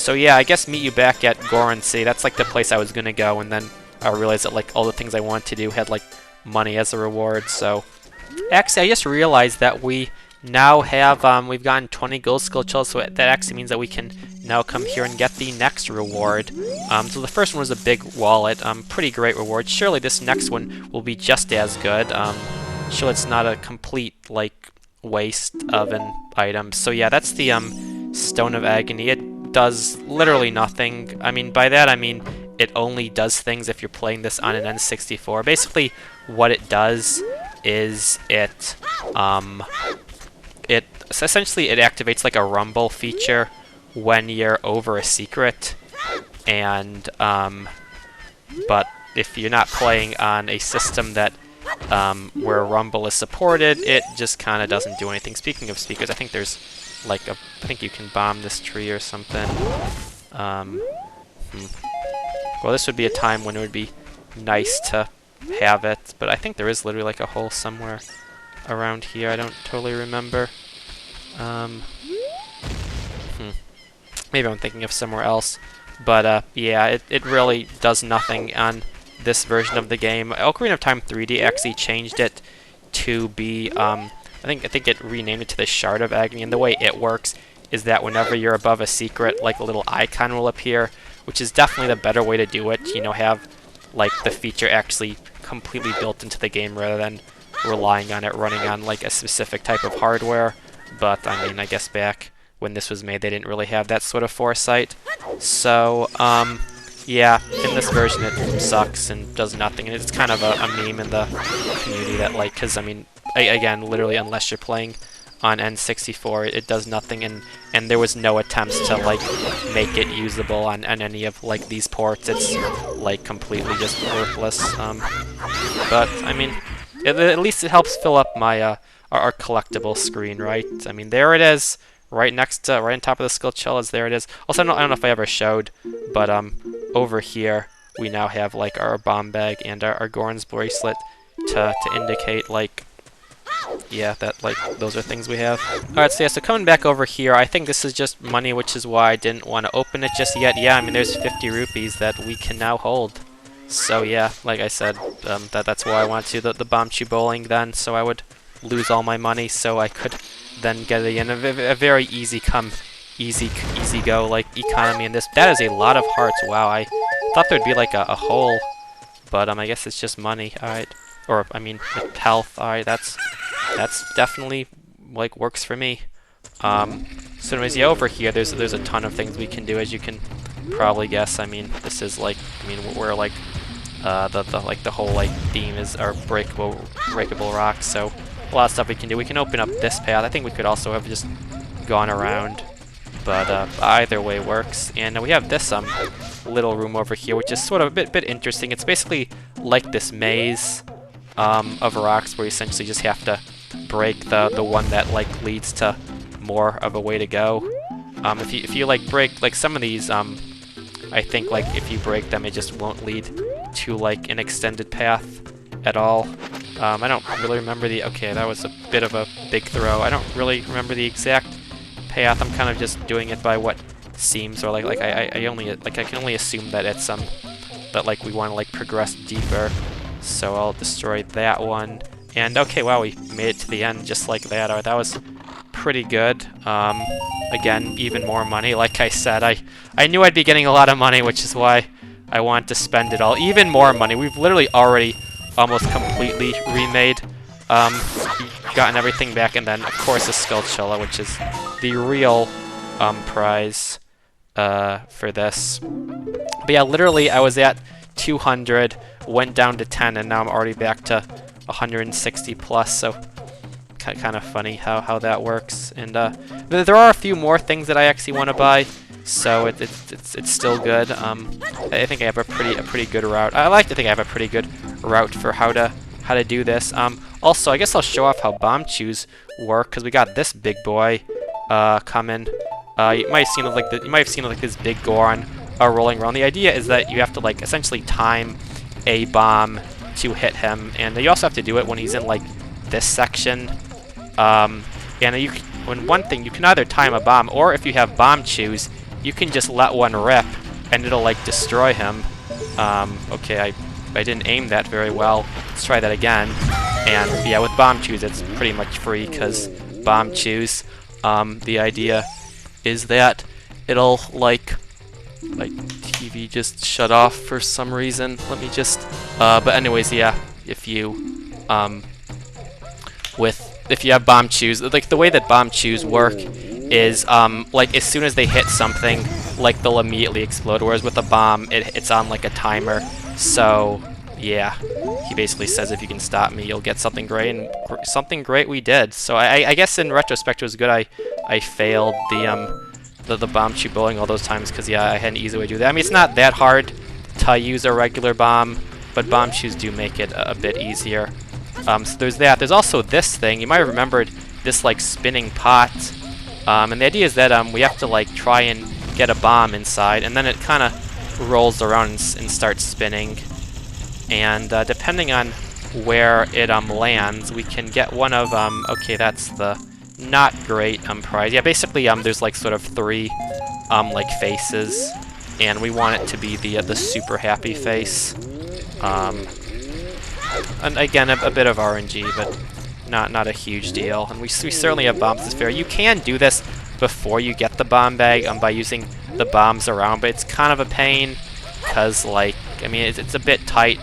So yeah, I guess meet you back at Goron City. That's like the place I was gonna go, and then I realized that like all the things I wanted to do had like money as a reward. So actually, I just realized that we now have we've gotten 20 gold skill shells, so that actually means that we can now come here and get the next reward. So the first one was a big wallet, pretty great reward. Surely this next one will be just as good. Surely it's not a complete like waste of an item. So yeah, that's the Stone of Agony. It does literally nothing. I mean, by that I mean it only does things if you're playing this on an N64. Basically, what it does is it essentially it activates like a rumble feature when you're over a secret, and but if you're not playing on a system that where rumble is supported, it just kind of doesn't do anything. Speaking of speakers, I think there's like I think you can bomb this tree or something. Well, this would be a time when it would be nice to have it, but I think there is literally like a hole somewhere around here. I don't totally remember. Maybe I'm thinking of somewhere else, but yeah, it really does nothing on this version of the game. Ocarina of Time 3D actually changed it to be I think it renamed it to the Shard of Agony, and the way it works is that whenever you're above a secret, like a little icon will appear, which is definitely the better way to do it. You know, have like the feature actually completely built into the game rather than relying on it running on like a specific type of hardware. But I mean, I guess back when this was made, they didn't really have that sort of foresight. So yeah, in this version it sucks and does nothing, and it's kind of a meme in the community that like, because I mean, again, literally unless you're playing on N64, it does nothing, and there was no attempts to like make it usable on any of like these ports. It's like completely just worthless. But I mean, at least it helps fill up my our collectible screen, right? I mean, there it is, right next to, right on top of the skill shells. There it is. Also, I don't know if I ever showed, but over here we now have like our bomb bag and our Goron's bracelet to indicate like, yeah, that like those are things we have. Alright, so yeah, so coming back over here, I think this is just money, which is why I didn't want to open it just yet. Yeah, I mean, there's 50 rupees that we can now hold. So yeah, like I said, that's why I wanted to do the Bombchu bowling then, so I would lose all my money so I could then get it in a very easy come, easy go like economy in this. That is a lot of hearts. Wow, I thought there'd be like a hole, but I guess it's just money. Alright, or I mean health. Alright, that's definitely like works for me. So anyways, yeah, over here there's a ton of things we can do, as you can probably guess. I mean, this is like, I mean, we're like the whole like theme is our breakable rocks. So a lot of stuff we can do. We can open up this path. I think we could also have just gone around, but either way works. And we have this little room over here, which is sort of a bit interesting. It's basically like this maze of rocks where you essentially just have to break the one that like leads to more of a way to go. If you like break like some of these, I think like if you break them, it just won't lead to like an extended path at all. I don't really remember the, okay, that was a bit of a big throw. I don't really remember the exact path. I'm kind of just doing it by what seems, or like I can only assume that it's that like we want to like progress deeper. So I'll destroy that one. And okay, wow, we made it to the end just like that. Alright, that was pretty good. Again, even more money. Like I said, I knew I'd be getting a lot of money, which is why I wanted to spend it all. Even more money. We've literally already almost completely remade, gotten everything back, and then of course the Skulltula, which is the real prize for this. But yeah, literally I was at 200, went down to 10, and now I'm already back to 160 plus, so kind of funny how that works. And there are a few more things that I actually want to buy, so it's still good. I think I have a pretty good route. I like to think I have a pretty good route for how to do this. Also, I guess I'll show off how Bombchus work, because we got this big boy coming. You might have seen like this big Goron rolling around. The idea is that you have to like essentially time a bomb to hit him, and you also have to do it when he's in like this section. And when one thing, you can either time a bomb, or if you have Bombchus, you can just let one rip, and it'll like destroy him. Okay, I didn't aim that very well. Let's try that again. And yeah, with bomb chews, it's pretty much free because bomb chews. The idea is that it'll like TV just shut off for some reason. Let me just. But anyways, yeah, if you if you have bomb chews, like the way that bomb chews work is like as soon as they hit something, like they'll immediately explode. Whereas with a bomb, it's on like a timer. So yeah, he basically says if you can stop me, you'll get something great, and something great we did. So I guess in retrospect it was good I failed the bomb chew bowling all those times because yeah, I had an easy way to do that. I mean, it's not that hard to use a regular bomb, but bomb chews do make it a bit easier. So there's that. There's also this thing. You might have remembered this like spinning pot. And the idea is that we have to like try and get a bomb inside, and then it kind of rolls around and starts spinning. And depending on where it lands, we can get one of okay, that's the not great prize. Yeah, basically there's like sort of three like faces, and we want it to be the super happy face. And again, a bit of RNG, but not a huge deal. And we certainly have bombs to spare. You can do this before you get the bomb bag by using the bombs around, but it's kind of a pain because, like, I mean, it's a bit tight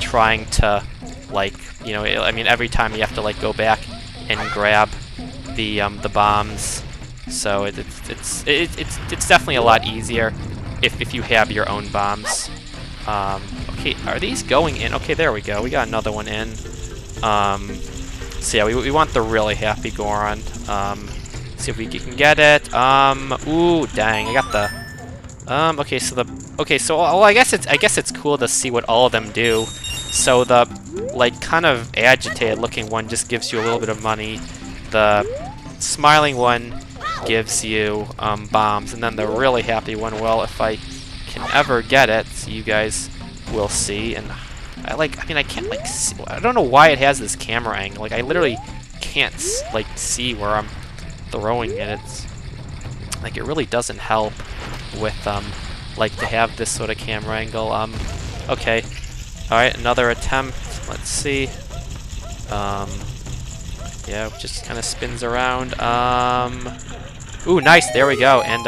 trying to, like, you know, I mean, every time you have to like go back and grab the bombs. So it's definitely a lot easier if you have your own bombs. Okay, are these going in? Okay, there we go. We got another one in. So yeah, we want the really happy Goron. See if we can get it. Ooh, dang! I got the. Okay, so well, I guess it's cool to see what all of them do. So the like kind of agitated looking one just gives you a little bit of money. The smiling one gives you bombs, and then the really happy one, well, if I can ever get it, you guys will see. And I can't like see, I don't know why it has this camera angle. Like I literally can't like see where I'm throwing it. It's like it really doesn't help with like to have this sort of camera angle. Okay, all right, another attempt. Let's see. Yeah, it just kind of spins around. Ooh, nice. There we go. And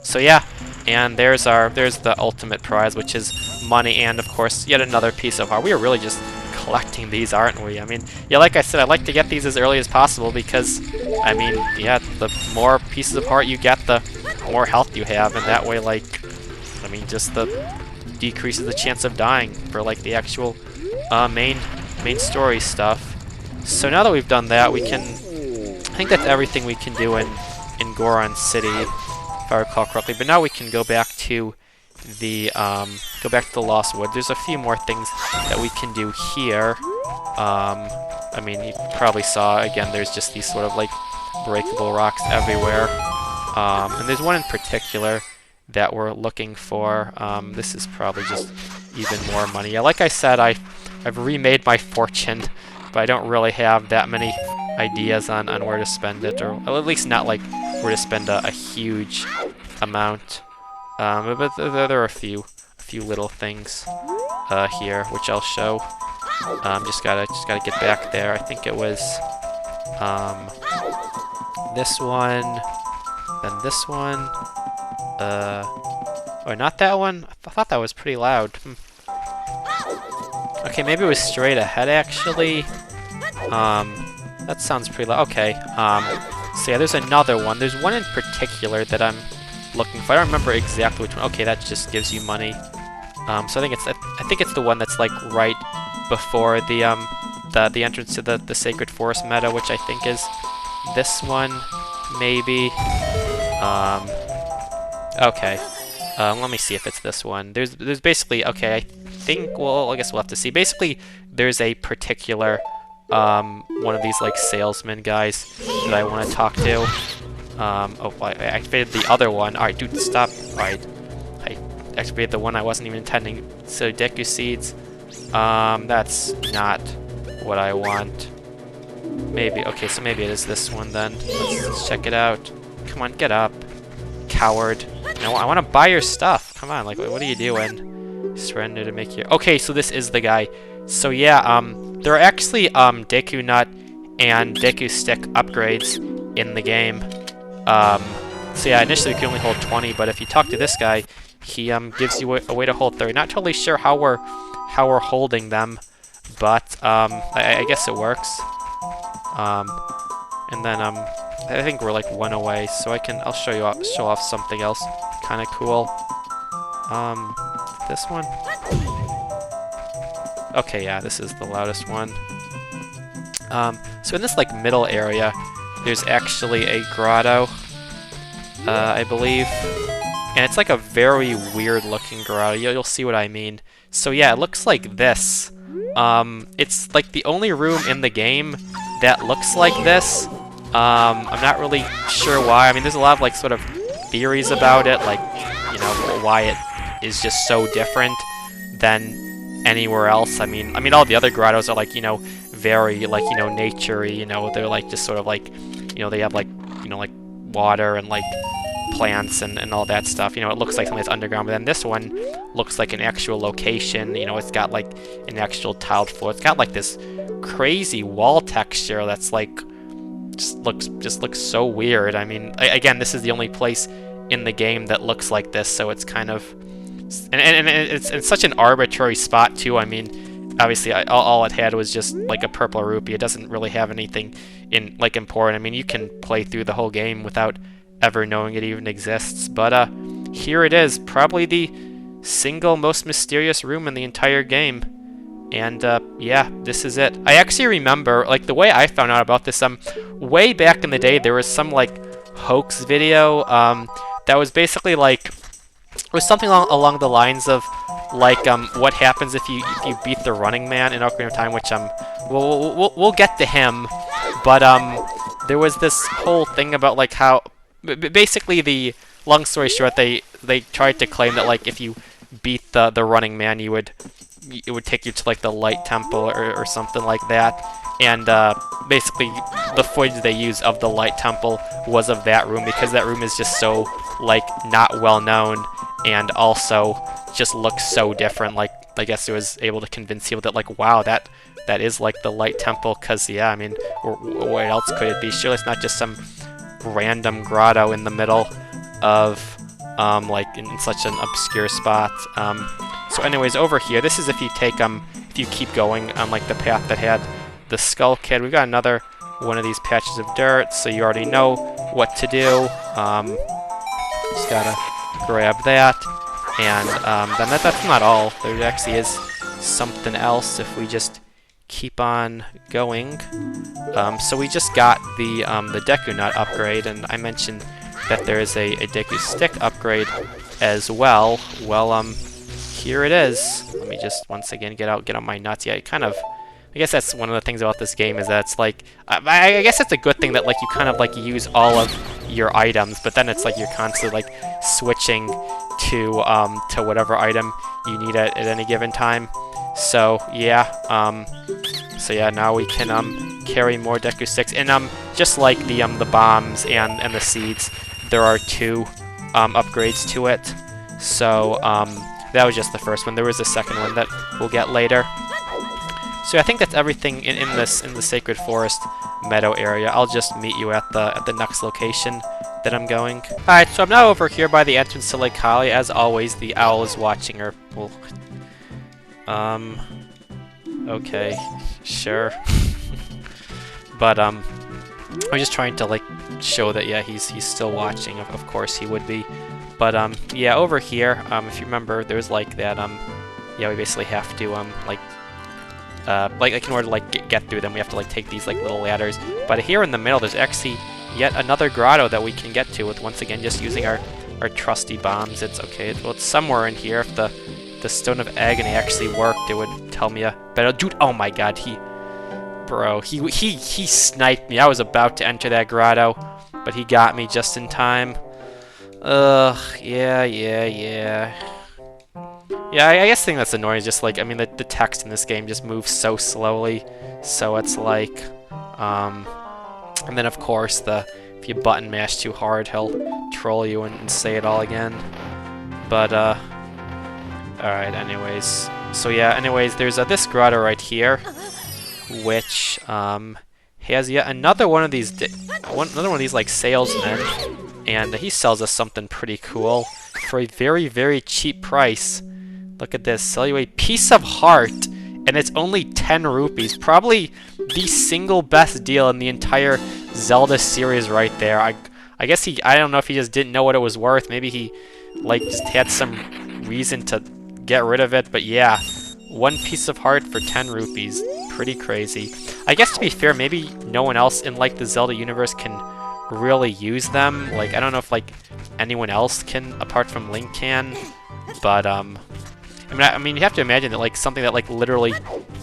so yeah, and there's the ultimate prize, which is money, and of course yet another piece of art. We are really just collecting these, aren't we? I mean, yeah, like I said, I like to get these as early as possible because, I mean, yeah, the more pieces of art you get, the more health you have, and that way, like, I mean, just the decreases the chance of dying for like the actual main story stuff. So now that we've done that, we can. I think that's everything we can do in Goron City, if I recall correctly. But now we can go back to the Lost Wood. There's a few more things that we can do here. I mean, you probably saw again. There's just these sort of like breakable rocks everywhere, and there's one in particular that we're looking for. This is probably just even more money. Yeah, like I said, I've remade my fortune, but I don't really have that many ideas on where to spend it, or at least not like where to spend a huge amount. But there are a few little things here, which I'll show. Just gotta get back there. I think it was this one, then this one. Or not that one? I thought that was pretty loud. Okay, maybe it was straight ahead actually. That sounds pretty loud. Okay. So yeah, there's another one. There's one in particular that I'm looking for. I don't remember exactly which one. Okay, that just gives you money. So I think it's the one that's like right before the entrance to the Sacred Forest Meadow, which I think is this one, maybe. Okay. Let me see if it's this one. There's basically, okay, I think, well, I guess we'll have to see. Basically, there's a particular one of these like salesman guys that I want to talk to. Oh, I activated the other one. Alright, dude, stop. Alright. I activated the one I wasn't even intending. So, Deku Seeds. That's not what I want. Maybe, okay, so maybe it is this one then. Let's check it out. Come on, get up. coward. No, I want to buy your stuff. Come on, like, what are you doing? Surrender to make your... Okay, so this is the guy. So yeah, there are actually Deku Nut and Deku Stick upgrades in the game. So yeah, initially we can only hold 20, but if you talk to this guy, he gives you a way to hold 30. Not totally sure how we're holding them, but I guess it works. And then I think we're like one away, so I'll show off something else kind of cool. This one. Okay, yeah, this is the loudest one. So in this like middle area, there's actually a grotto, I believe, and it's like a very weird looking grotto. You'll see what I mean. So yeah, it looks like this. It's like the only room in the game that looks like this. I'm not really sure why. I mean, there's a lot of like sort of theories about it, like, you know, why it is just so different than anywhere else. I mean all the other grottos are like, you know, very like, you know, nature-y, you know, they're like just sort of like, you know, they have like, you know, like water and like plants and all that stuff. You know, it looks like something that's underground, but then this one looks like an actual location. You know, it's got like an actual tiled floor. It's got like this crazy wall texture that's like just looks so weird. I mean, again, this is the only place in the game that looks like this, so it's kind of and it's such an arbitrary spot too. I mean, obviously all it had was just like a purple rupee. It doesn't really have anything in like important. I mean, you can play through the whole game without ever knowing it even exists, but here it is, probably the single most mysterious room in the entire game. And yeah, this is it. I actually remember, like, the way I found out about this, way back in the day, there was some like hoax video that was basically like, it was something along the lines of like what happens if you beat the Running Man in Ocarina of Time, which we'll get to him, but there was this whole thing about like how basically, the long story short, they tried to claim that like if you beat the Running Man, it would take you to like the Light Temple or something like that. And basically, the footage they used of the Light Temple was of that room, because that room is just so like not well known, and also just looks so different. Like, I guess it was able to convince people that like, wow, that is like the Light Temple. Cause yeah, I mean, what else could it be? Surely it's not just some random grotto in the middle of like in such an obscure spot. So anyways, over here, this is if you keep going on like the path that had the Skull Kid. We've got another one of these patches of dirt, so you already know what to do. Just gotta grab that, and then that's not all. There actually is something else if we just keep on going. So we just got the Deku Nut upgrade, and I mentioned that there is a Deku Stick upgrade as well. Well, here it is. Let me just once again get out my nuts. Yeah, I guess that's one of the things about this game, is that it's like, I guess it's a good thing that like you kind of like use all of your items, but then it's like you're constantly like switching to whatever item you need at any given time. So yeah, now we can carry more Deku Sticks, and just like the bombs and the seeds, there are 2 upgrades to it. So that was just the first one. There was a second one that we'll get later. So I think that's everything in the Sacred Forest meadow area. I'll just meet you at the next location that I'm going. Alright, so I'm now over here by the entrance to Lake Hylia. As always, the owl is watching her. Well, okay, sure. But I'm just trying to like show that yeah, he's still watching. Of course he would be. But yeah, over here, if you remember, there's like that yeah, we basically have to like in order to like get through them, we have to like take these like little ladders. But here in the middle, there's actually yet another grotto that we can get to with, once again, just using our trusty bombs. It's okay. Well, it's somewhere in here. If the Stone of Agony actually worked, it would tell me a better. Dude, oh my God, he sniped me. I was about to enter that grotto, but he got me just in time. Yeah. Yeah, I guess the thing that's annoying is just like, I mean, the text in this game just moves so slowly, so it's like, and then of course the if you button mash too hard, he'll troll you and say it all again. But alright, anyways. So yeah, anyways, there's this grotto right here, which has yet another one of these like salesmen, and he sells us something pretty cool for a very, very cheap price. Look at this, sell you a piece of heart, and it's only 10 rupees. Probably the single best deal in the entire Zelda series right there. I guess I don't know if he just didn't know what it was worth. Maybe he like just had some reason to get rid of it, but yeah, one piece of heart for 10 rupees. Pretty crazy. I guess to be fair, maybe no one else in like the Zelda universe can really use them. Like, I don't know if like anyone else can apart from Link can, but I mean, you have to imagine that like something that like literally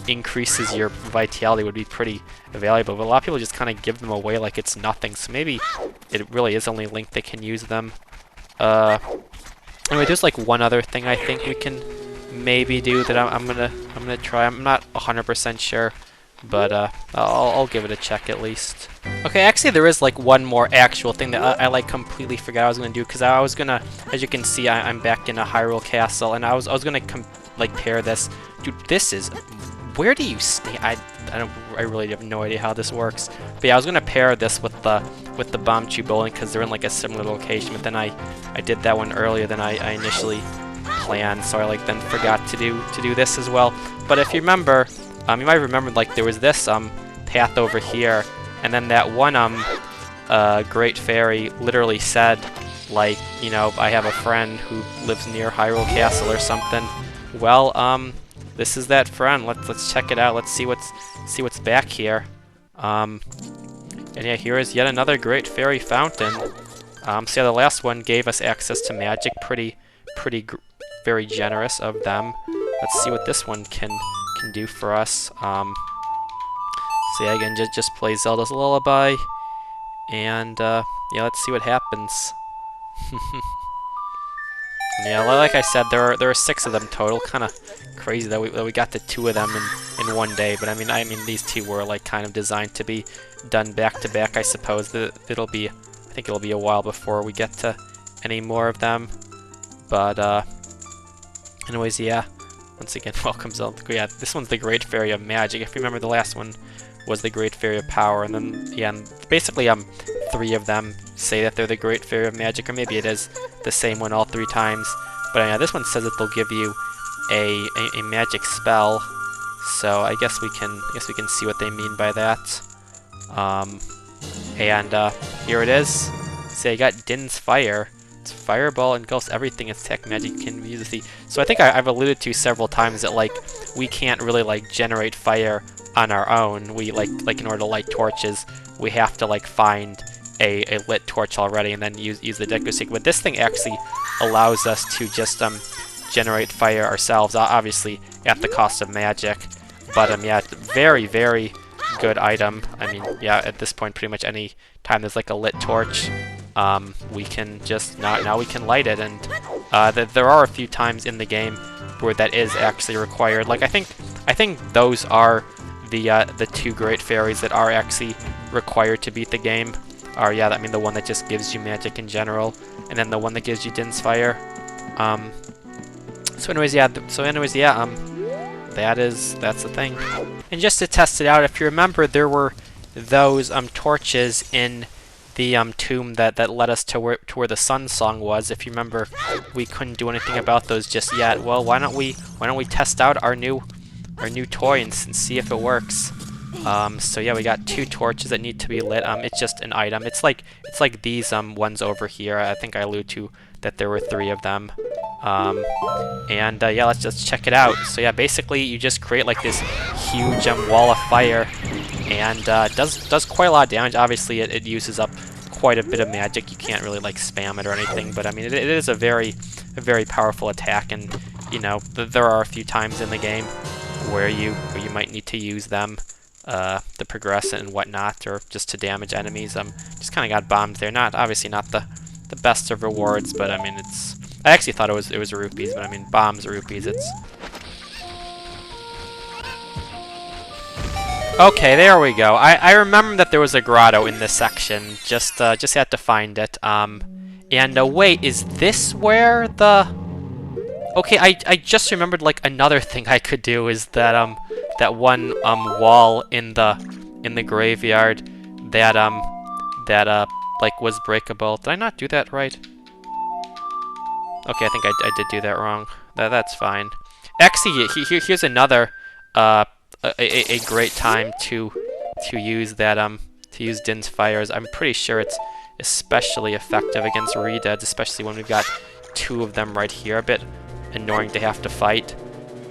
increases your vitality would be pretty valuable, but a lot of people just kind of give them away like it's nothing, so maybe it really is only Link that can use them. Anyway, there's like one other thing I think we can maybe do that I'm gonna try. I'm not 100% sure, but I'll give it a check at least. Okay, actually there is like one more actual thing that I like completely forgot I was gonna do, because I was gonna, as you can see, I'm back in a Hyrule Castle, and I was gonna like pair this. Dude, this is, where do you stay? I really have no idea how this works. But yeah, I was gonna pair this with the Bomb Tube Bowling because they're in like a similar location. But then I did that one earlier than I initially planned, so I like then forgot to do this as well. But if you remember, you might remember like there was this path over here, and then that one Great Fairy literally said, like, you know, I have a friend who lives near Hyrule Castle or something. Well, this is that friend. Let's check it out. Let's see what's back here. And yeah, here is yet another Great Fairy fountain. So yeah, the last one gave us access to magic. Very generous of them. Let's see what this one can do for us. So yeah, again, just play Zelda's Lullaby, and yeah, let's see what happens. Yeah, like I said, there are 6 of them total. Kind of crazy that we got the 2 of them in one day. But I mean these 2 were like kind of designed to be done back to back. I suppose I think it'll be a while before we get to any more of them. But anyways, yeah. Once again, welcome Zelda. Yeah, this one's the Great Fairy of Magic. If you remember, the last one was the Great Fairy of Power, and then yeah, and basically 3 of them say that they're the Great Fairy of Magic, or maybe it is the same one all 3 times. But yeah, this one says that they'll give you a magic spell. So I guess we can see what they mean by that. And here it is. So you got Din's Fire. It's Fireball engulfs everything its tech magic can use to see. So I think I've alluded to several times that like we can't really like generate fire on our own. We like in order to light torches, we have to like find a lit torch already and then use the Deku Stick. But this thing actually allows us to just generate fire ourselves, obviously at the cost of magic. But yeah, very, very good item. I mean, yeah, at this point, pretty much any time there's like a lit torch, we can just now we can light it. And there are a few times in the game where that is actually required. Like I think those are the 2 Great Fairies that are actually required to beat the game. Or yeah, I mean the one that just gives you magic in general, and then the one that gives you Din's Fire. So anyways, yeah. That's the thing. And just to test it out, if you remember, there were those torches in the tomb that led us to where the Sun Song was. If you remember, we couldn't do anything about those just yet. Well, why don't we test out our new toy and see if it works? So yeah, we got 2 torches that need to be lit. It's just an item. It's like these ones over here. I think I alluded to that there were 3 of them. And yeah, let's just check it out. So yeah, basically you just create like this huge wall of fire, and does quite a lot of damage. Obviously, it uses up quite a bit of magic. You can't really like spam it or anything, but I mean it is a very powerful attack. And you know, there are a few times in the game where you might need to use them to progress and whatnot, or just to damage enemies. Just kind of got bombed there. Obviously not the best of rewards, but I mean I actually thought it was rupees, but I mean bombs, rupees. Okay, there we go. I remember that there was a grotto in this section. Just had to find it. And wait, is this where the... Okay, I just remembered like another thing I could do is that that one wall in the graveyard that like was breakable. Did I not do that right? Okay, I think I did do that wrong. That's fine. Actually, here's another a great time to use that to use Din's Fires. I'm pretty sure it's especially effective against Redeads, especially when we've got two of them right here. A bit annoying to have to fight,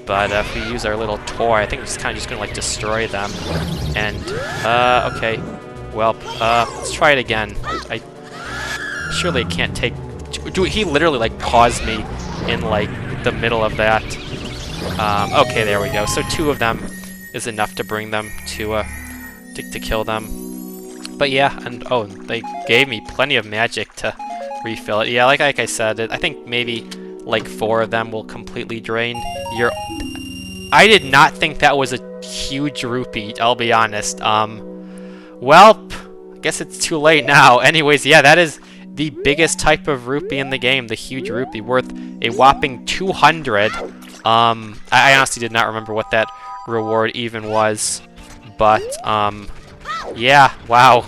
but if we use our little toy, I think it's kind of just gonna like destroy them. And okay, well, let's try it again. Surely it can't take. Dude, he literally like paused me in like the middle of that. Okay, there we go. So two of them is enough to bring them to kill them. But yeah, and oh, they gave me plenty of magic to refill it. Yeah, like I said, I think maybe like 4 of them will completely drain your... I did not think that was a huge rupee, I'll be honest. Well, I guess it's too late now. Anyways, yeah, that is the biggest type of rupee in the game, the huge rupee, worth a whopping 200. I honestly did not remember what that reward even was, but yeah, wow.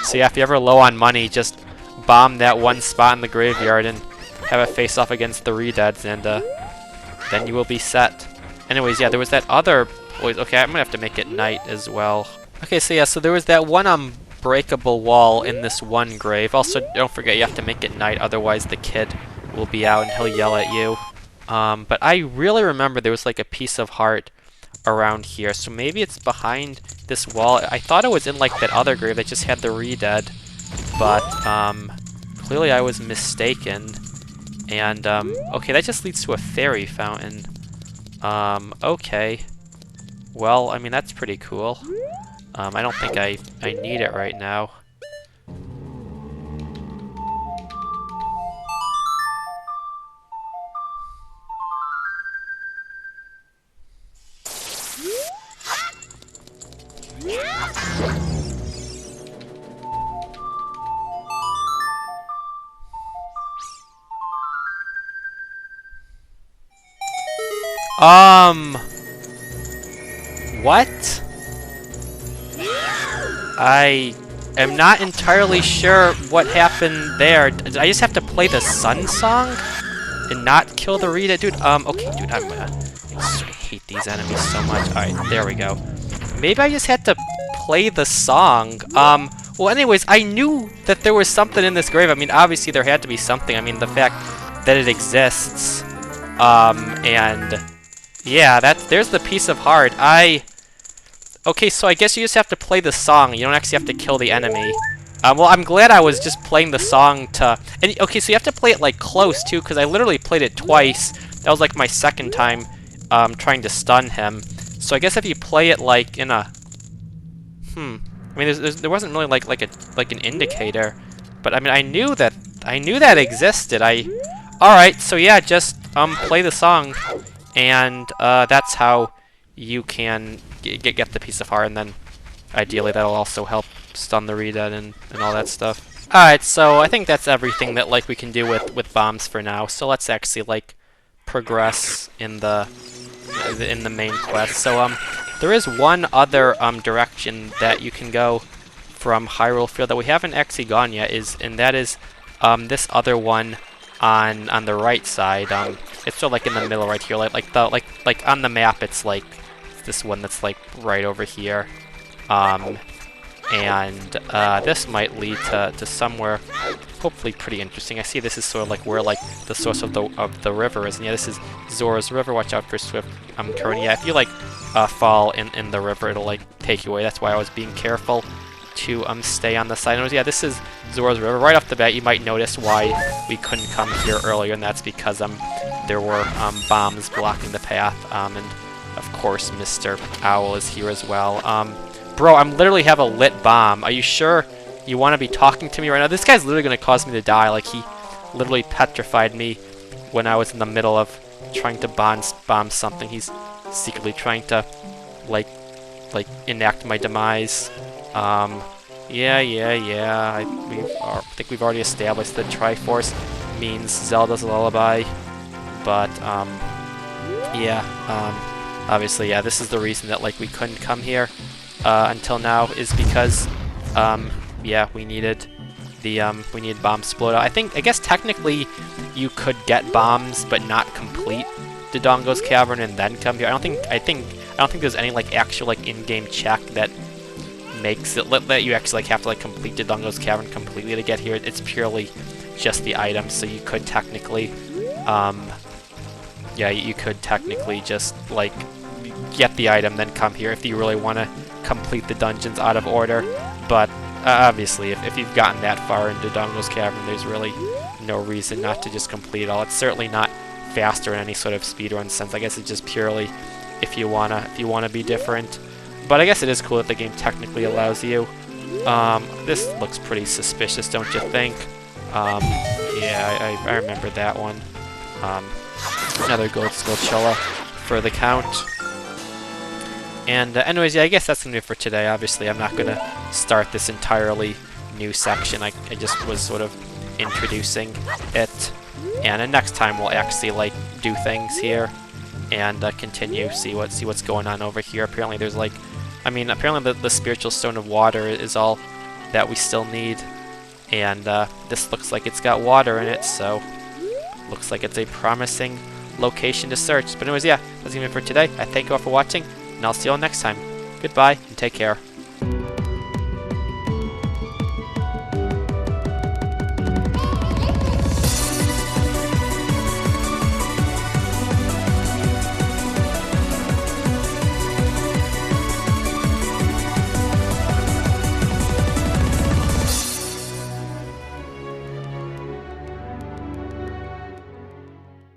So yeah, if you're ever low on money, just bomb that one spot in the graveyard and have it face off against the Redeads, and then you will be set. Anyways, yeah, there was that other... Okay, I'm gonna have to make it night as well. Okay, so yeah, so there was that one breakable wall in this one grave. Also, don't forget you have to make it night, otherwise the kid will be out and he'll yell at you. But I really remember there was like a piece of heart around here, so maybe it's behind this wall. I thought it was in like that other grave that just had the Redead, but clearly I was mistaken. And okay, that just leads to a fairy fountain. Okay. Well, I mean, that's pretty cool. I don't think I need it right now. What? I am not entirely sure what happened there. Did I just have to play the Sun Song and not kill the Rita? Dude, okay, dude, I hate these enemies so much. Alright, there we go. Maybe I just had to play the song. Well, anyways, I knew that there was something in this grave. I mean, obviously there had to be something. I mean, the fact that it exists. And yeah, there's the piece of heart. Okay, so I guess you just have to play the song. You don't actually have to kill the enemy. Well, I'm glad I was just playing the song to... And, okay, so you have to play it, like, close, too, because I literally played it twice. That was, like, my second time trying to stun him. So I guess if you play it, like, in a... I mean, there wasn't really, like an indicator. But, I mean, I knew that existed. Alright, so yeah, just play the song. And that's how you can get the piece of heart, and then ideally that'll also help stun the Redead and all that stuff. Alright, so I think that's everything that like we can do with bombs for now. So let's actually like progress in the main quest. So there is one other direction that you can go from Hyrule Field that we haven't actually gone yet, and that is this other one on the right side. It's sort of like in the middle right here, like on the map. It's like this one that's like right over here, and this might lead to somewhere hopefully pretty interesting. I see this is sort of like where like the source of the river is, and yeah, this is Zora's River. Watch out for swift current. Yeah, if you like fall in the river, it'll like take you away. That's why I was being careful to stay on the side. And yeah, this is Zora's River. Right off the bat, you might notice why we couldn't come here earlier, and that's because there were bombs blocking the path, and of course Mr. Owl is here as well. Bro, I'm literally have a lit bomb. Are you sure you want to be talking to me right now? This guy's literally going to cause me to die. Like, he literally petrified me when I was in the middle of trying to bomb something. He's secretly trying to, like, like enact my demise. Yeah. I think we've already established that Triforce means Zelda's lullaby, but yeah, obviously, yeah, this is the reason that like we couldn't come here until now, is because yeah, we needed the we needed bombs to blow it out. I guess technically you could get bombs but not complete Dodongo's cavern and then come here. I don't think there's any like actual like in-game check that makes it that you actually like have to like complete Dodongo's cavern completely to get here. It's purely just the items, so you could technically yeah, you could technically just like get the item then come here if you really want to complete the dungeons out of order. But obviously if you've gotten that far into Dodongo's cavern, there's really no reason not to just complete it all. It's certainly not faster in any sort of speedrun sense. I guess it's just purely if you wanna be different. But I guess it is cool that the game technically allows you. This looks pretty suspicious, don't you think? Yeah, I remember that one. Another gold Skulltula for the count. And anyways, yeah, I guess that's going to be it for today. Obviously, I'm not going to start this entirely new section. I just was sort of introducing it. And then next time we'll actually like do things here and continue, see what's going on over here. Apparently there's like, apparently the spiritual stone of water is all that we still need. And this looks like it's got water in it, so looks like it's a promising location to search. But anyways, yeah, that's going to be it for today. I thank you all for watching, and I'll see you all next time. Goodbye, and take care.